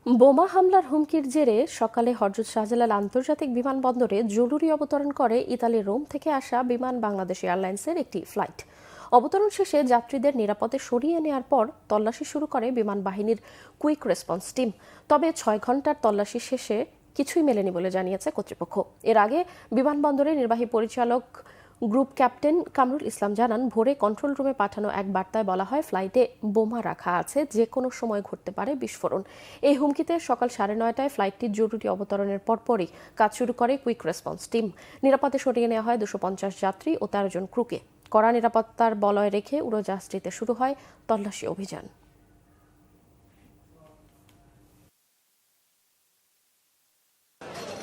বোমা হামলার হুমকির জেরে সকালে হযরত শাহজালাল আন্তর্জাতিক বিমানবন্দরে জরুরি অবতরণ করে ইতালির রোম থেকে আসা বিমান বাংলাদেশ এয়ারলাইন্সের একটি ফ্লাইট। অবতরণ শেষে যাত্রীদের নিরাপদে সরিয়ে নেওয়ার পর তল্লাশি শুরু করে বিমান বাহিনীর কুইক রেসপন্স টিম। তবে ৬ ঘন্টার তল্লাশি শেষে কিছুই মেলেনি বলে জানিয়েছে কর্তৃপক্ষ। এর আগে বিমানবন্দরের নির্বাহী পরিচালক গ্রুপ ক্যাপ্টেন কামরুল ইসলাম জানান, ভোরে কন্ট্রোল রুমে পাঠানো এক বার্তায় বলা হয় ফ্লাইটে বোমা রাখা আছে, যে কোনো সময় ঘটতে পারে বিস্ফোরণ। এই হুমকিতে সকাল ৯:৩০টায় ফ্লাইটটির জরুরি অবতরণের পরপরই কাজ শুরু করে কুইক রেসপন্স টিম। নিরাপদে সরিয়ে নেওয়া হয় ২৫০ যাত্রী ও ১৩ জন ক্রুকে। কড়া নিরাপত্তার বলয় রেখে উড়োজাহাজটিতে শুরু হয় তল্লাশি অভিযান।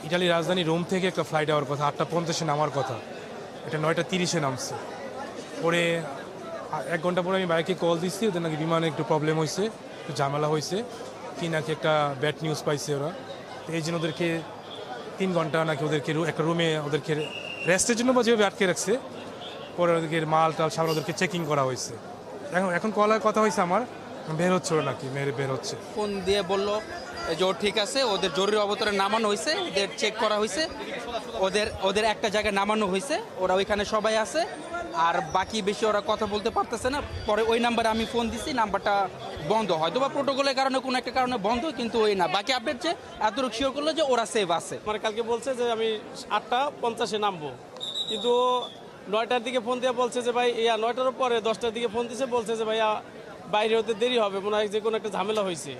ইটালির রাজধানী রোম থেকে একটা ফ্লাইট হওয়ার কথা, ৮:৫০-এ নামার কথা, এটা ৯:৩০-এ নামছে। পরে ১ ঘন্টা পরে আমি বাইকে কল দিচ্ছি, ওদের নাকি বিমানে একটু প্রবলেম হয়েছে, একটু ঝামেলা হয়েছে, কি নাকি একটা ব্যাড নিউজ পাইছে ওরা। তো এই জন্য ওদেরকে ৩ ঘন্টা নাকি ওদেরকে একটা রুমে ওদেরকে রেস্টের জন্য বা যেভাবে আটকে রাখছে, পরে ওদেরকে মাল টাল সামনে ওদেরকে চেকিং করা হয়েছে। এখন কলার কথা হয়েছে আমার, বের হচ্ছে ওরা নাকি বের হচ্ছে। ফোন দিয়ে বললো যে ও ঠিক আছে, ওদের জরুরি অবতরণে নামানো হয়েছে, ওদের চেক করা হয়েছে, ওদের একটা জায়গায় নামানো হয়েছে, ওরা ওইখানে সবাই আছে, আর বাকি বেশি ওরা কথা বলতে পারতেছে না। পরে ওই নাম্বারে আমি ফোন দিছি, নাম্বারটা বন্ধ, হয়তো বা প্রোটোকলের কারণে কোনো একটা কারণে বন্ধ, কিন্তু ওই না বাকি আপডেট যে এতটুকু শিওর করলো যে ওরা সেভ আছে। আমার কালকে বলছে যে আমি ৮:৫০-এ নামবো, কিন্তু ৯টার দিকে ফোন দিয়ে বলছে যে ভাই ৯টার পরে 10টার দিকে ফোন দিছে, বলছে যে ভাইয়া বাইরে হতে দেরি হবে, মনে হয় যে কোনো একটা ঝামেলা হয়েছে।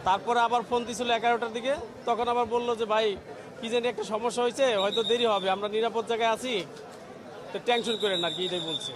তারপরে আবার ফোন দিছিল 11টার দিকে, তখন আবার বললো যে ভাই কি জানি একটা সমস্যা হয়েছে, হয়তো দেরি হবে, আমরা নিরাপদ জায়গায় আছি, তো টেনশন করেন না, কি এটাই বলছে।